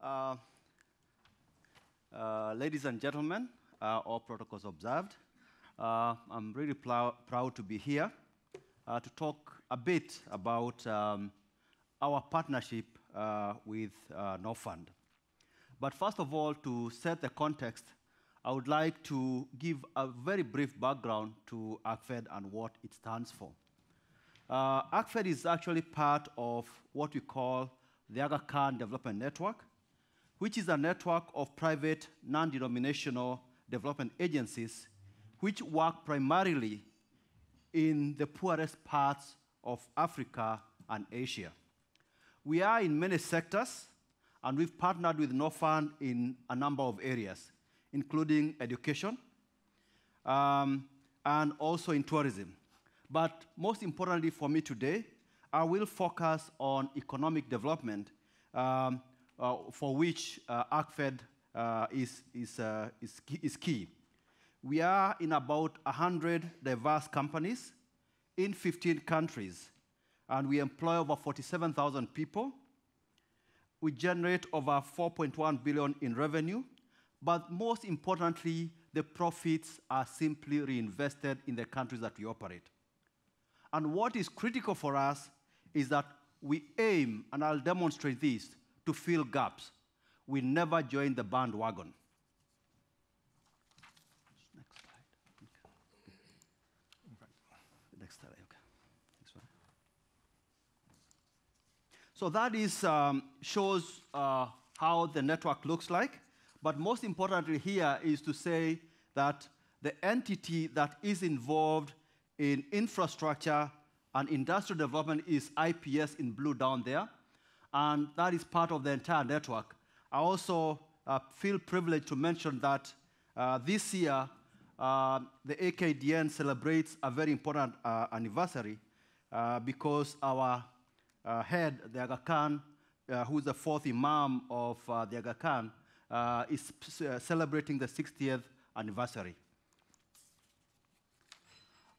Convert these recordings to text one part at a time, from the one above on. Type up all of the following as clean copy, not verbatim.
Uh, Ladies and gentlemen, all protocols observed. I'm really proud to be here to talk a bit about our partnership with Norfund. But first of all, to set the context, I would like to give a very brief background to ACFED and what it stands for. ACFED is actually part of what we call the Aga Khan Development Network, which is a network of private, non-denominational development agencies which work primarily in the poorest parts of Africa and Asia. We are in many sectors, and we've partnered with Norfund in a number of areas, including education and also in tourism. But most importantly for me today, I will focus on economic development, for which ACFED is key. We are in about 100 diverse companies in 15 countries, and we employ over 47,000 people. We generate over 4.1 billion in revenue, but most importantly, the profits are simply reinvested in the countries that we operate. And what is critical for us is that we aim, and I'll demonstrate this, to fill gaps. We never join the bandwagon. Next slide. Okay. Next slide, okay. Next one. So that is, shows how the network looks like. But most importantly here is to say that the entity that is involved in infrastructure and industrial development is IPS in blue down there. And that is part of the entire network. I also feel privileged to mention that this year, the AKDN celebrates a very important anniversary because our head, the Aga Khan, who is the fourth Imam of the Aga Khan, is celebrating the 60th anniversary.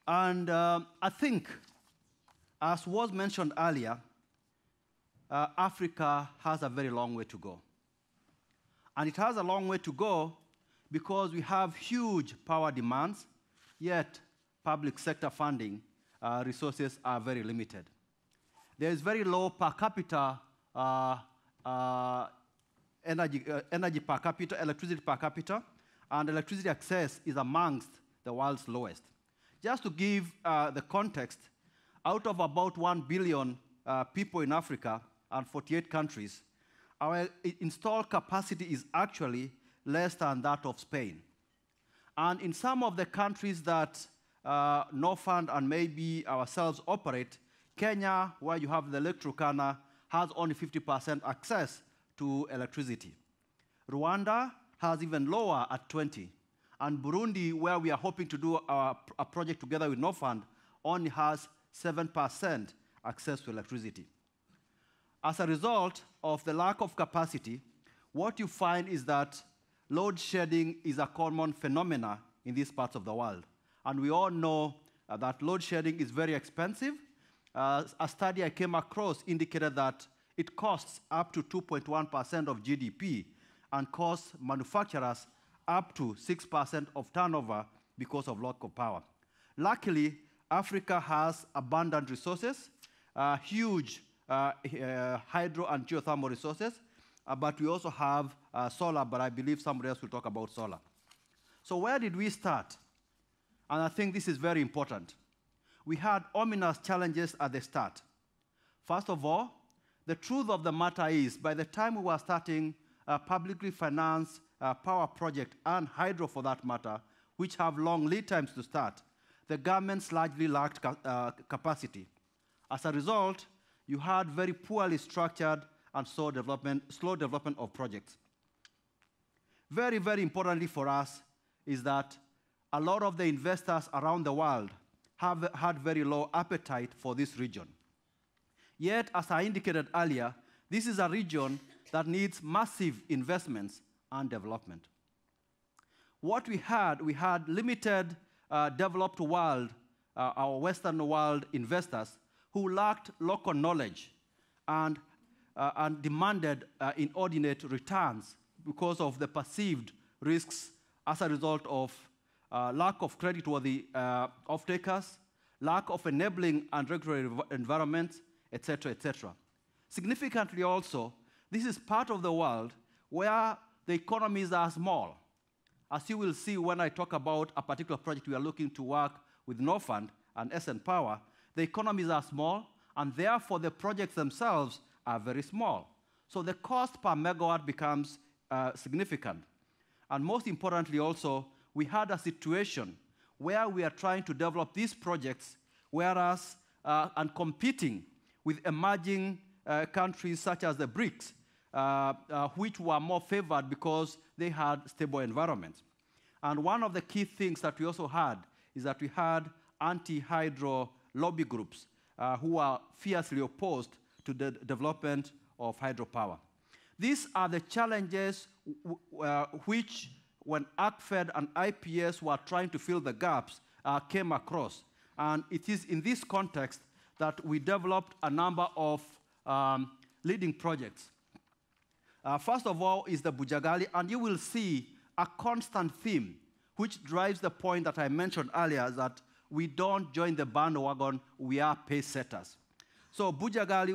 And I think, as was mentioned earlier, Africa has a very long way to go. And it has a long way to go because we have huge power demands, yet public sector funding resources are very limited. There is very low per capita energy per capita, electricity per capita, and electricity access is amongst the world's lowest. Just to give the context, out of about 1 billion people in Africa and 48 countries, our installed capacity is actually less than that of Spain. And in some of the countries that Norfund and maybe ourselves operate, Kenya, where you have the Lake Turkana, has only 50% access to electricity. Rwanda has even lower at 20%. And Burundi, where we are hoping to do a project together with Norfund, only has 7% access to electricity. As a result of the lack of capacity, what you find is that load shedding is a common phenomenon in these parts of the world. And we all know that load shedding is very expensive. A study I came across indicated that it costs up to 2.1% of GDP and costs manufacturers up to 6% of turnover because of lack of power. Luckily, Africa has abundant resources, huge hydro and geothermal resources, but we also have solar, but I believe somebody else will talk about solar. So where did we start? And I think this is very important. We had ominous challenges at the start. First of all, the truth of the matter is, by the time we were starting a publicly financed power project and hydro for that matter, which have long lead times to start, the governments largely lacked capacity. As a result, you had very poorly structured and slow development of projects. Very, very importantly for us is that a lot of the investors around the world have had very low appetite for this region. Yet, as I indicated earlier, this is a region that needs massive investments and development. What we had limited developed world, our Western world investors who lacked local knowledge and and demanded inordinate returns because of the perceived risks as a result of lack of creditworthy off-takers, lack of enabling and regulatory environments, etc., etc. Significantly also, this is part of the world where the economies are small. As you will see when I talk about a particular project we are looking to work with Norfund and SN Power, the economies are small, and therefore the projects themselves are very small. So the cost per megawatt becomes significant. And most importantly also, we had a situation where we are trying to develop these projects, whereas and competing with emerging countries such as the BRICS, which were more favored because they had stable environments. And one of the key things that we also had is that we had anti-hydro lobby groups who are fiercely opposed to the development of hydropower. These are the challenges which, when ACFED and IPS were trying to fill the gaps, came across. And it is in this context that we developed a number of leading projects. First of all is the Bujagali, and you will see a constant theme which drives the point that I mentioned earlier, that we don't join the bandwagon, we are pace setters. So Bujagali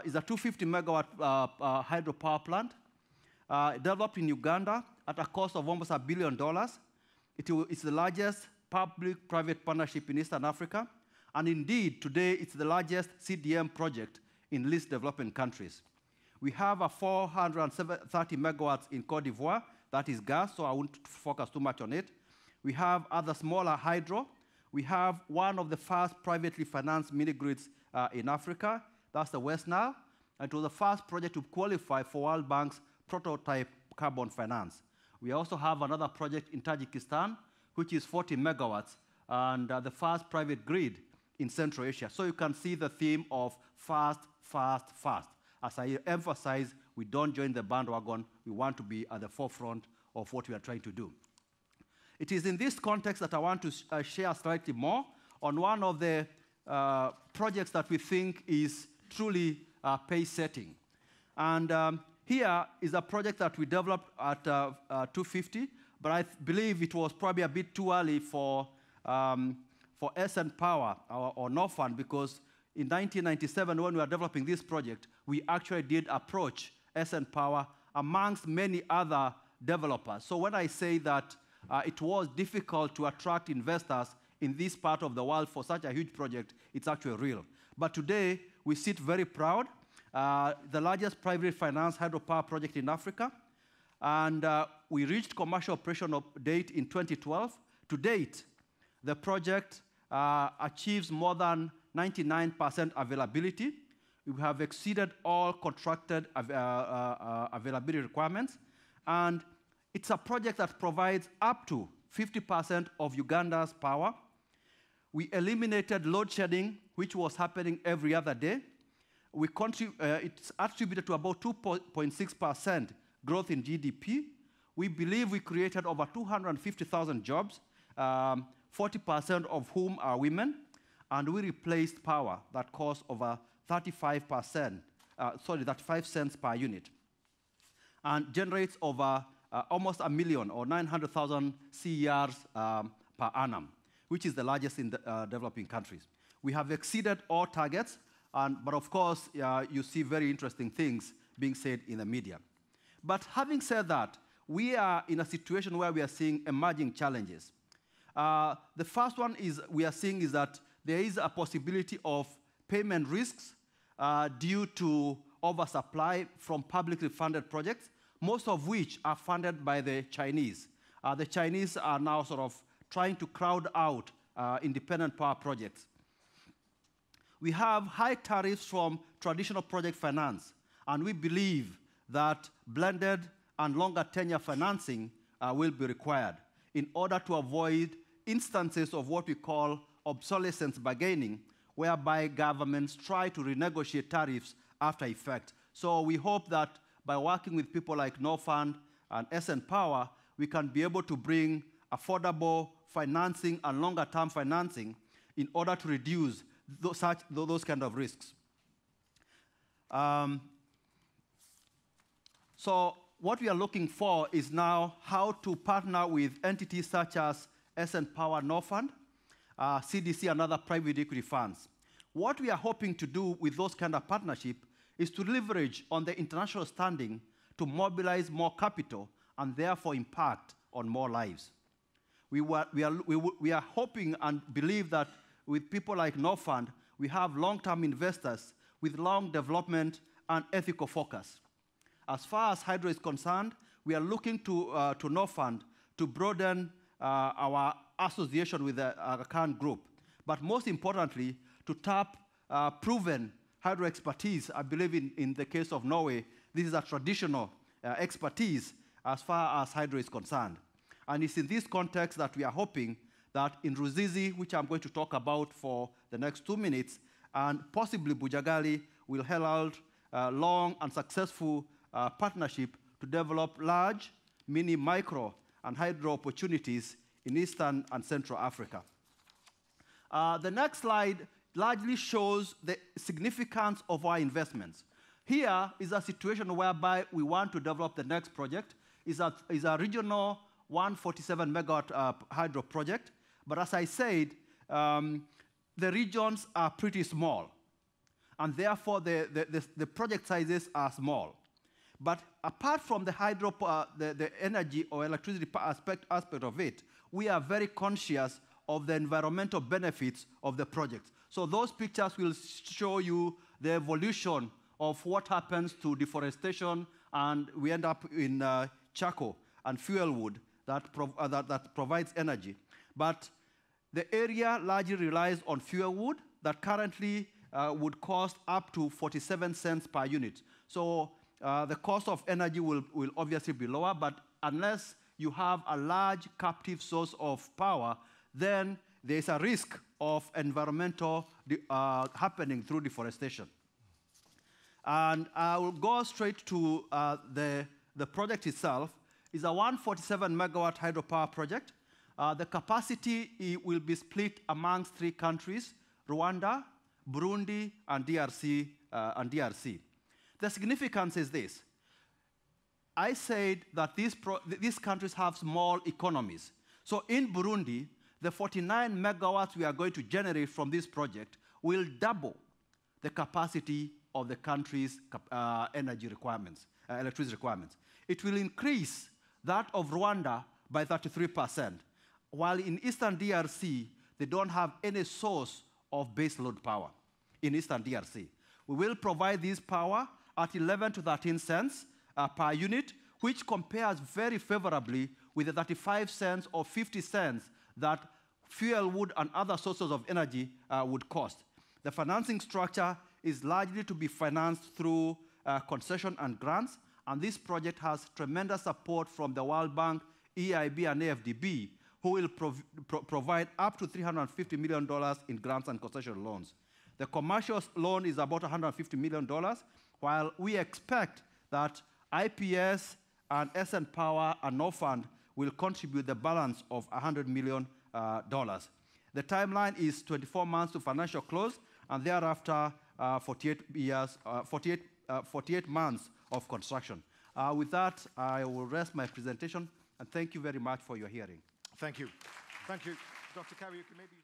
is a 250 megawatt hydropower plant developed in Uganda at a cost of almost $1 billion. It's the largest public-private partnership in Eastern Africa, and indeed, today, it's the largest CDM project in least developing countries. We have a 430 megawatts in Cote d'Ivoire, that is gas, so I won't focus too much on it. We have other smaller hydro. We have one of the first privately financed mini-grids in Africa, that's the West Nile. It was the first project to qualify for World Bank's prototype carbon finance. We also have another project in Tajikistan, which is 40 megawatts, and the first private grid in Central Asia. So you can see the theme of fast, fast, fast. As I emphasize, we don't join the bandwagon. We want to be at the forefront of what we are trying to do. It is in this context that I want to share slightly more on one of the projects that we think is truly pace-setting. And here is a project that we developed at 250, but I believe it was probably a bit too early for SN Power or Norfund, because in 1997, when we were developing this project, we actually did approach SN Power amongst many other developers. So when I say that it was difficult to attract investors in this part of the world for such a huge project, it's actually real. But today, we sit very proud, the largest private finance hydropower project in Africa, and we reached commercial operation date in 2012. To date, the project achieves more than 99% availability. We have exceeded all contracted availability requirements, and it's a project that provides up to 50% of Uganda's power. We eliminated load shedding, which was happening every other day. It's attributed to about 2.6% growth in GDP. We believe we created over 250,000 jobs, 40% of whom are women, and we replaced power that costs over 35 cents per unit, and generates over almost 1 million or 900,000 CERs per annum, which is the largest in the developing countries. We have exceeded all targets, but of course, you see very interesting things being said in the media. But having said that, we are in a situation where we are seeing emerging challenges. The first one we are seeing is that there is a possibility of payment risks due to oversupply from publicly funded projects, most of which are funded by the Chinese. The Chinese are now sort of trying to crowd out independent power projects. We have high tariffs from traditional project finance, and we believe that blended and longer tenure financing will be required in order to avoid instances of what we call obsolescence bargaining, whereby governments try to renegotiate tariffs after effect. So we hope that by working with people like Norfund and SN Power, we can be able to bring affordable financing and longer-term financing in order to reduce those kind of risks. So what we are looking for is now how to partner with entities such as SN Power Norfund, CDC, and other private equity funds. What we are hoping to do with those kind of partnership is to leverage on the international standing to mobilize more capital and therefore impact on more lives. We are hoping and believe that with people like Norfund, we have long-term investors with long development and ethical focus. As far as hydro is concerned, we are looking to Norfund to broaden our association with our current group, but most importantly, to tap proven hydro expertise. I believe in the case of Norway, this is a traditional expertise as far as hydro is concerned. And it's in this context that we are hoping that in Ruzizi, which I'm going to talk about for the next 2 minutes, and possibly Bujagali, will herald long and successful partnership to develop large, mini, micro, and hydro opportunities in Eastern and Central Africa. The next slide largely shows the significance of our investments. Here is a situation whereby we want to develop the next project. It's a regional 147 megawatt hydro project. But as I said, the regions are pretty small. And therefore, the project sizes are small. But apart from the hydro, the energy or electricity aspect of it, we are very conscious of the environmental benefits of the project. So those pictures will show you the evolution of what happens to deforestation, and we end up in charcoal and fuel wood that provides energy. But the area largely relies on fuel wood that currently would cost up to 47 cents per unit. So the cost of energy will obviously be lower, but unless you have a large captive source of power, then there's a risk of environmental happening through deforestation. And I will go straight to the project itself. It's a 147 megawatt hydropower project. The capacity will be split amongst 3 countries, Rwanda, Burundi, and DRC. The significance is this. I said that these countries have small economies. So in Burundi, the 49 megawatts we are going to generate from this project will double the capacity of the country's energy requirements, electricity requirements. It will increase that of Rwanda by 33%, while in Eastern DRC, they don't have any source of baseload power in Eastern DRC. We will provide this power at 11 to 13 cents per unit, which compares very favorably with the 35 cents or 50 cents that fuel wood and other sources of energy would cost. The financing structure is largely to be financed through concession and grants, and this project has tremendous support from the World Bank, EIB, and AFDB, who will provide up to $350 million in grants and concession loans. The commercial loan is about $150 million, while we expect that IPS and SN Power and Norfund will contribute the balance of $100 million. The timeline is 24 months to financial close, and thereafter 48 months of construction. With that, I will rest my presentation, and thank you very much for your hearing. Thank you. Thank you. Dr. Kuruaki, maybe...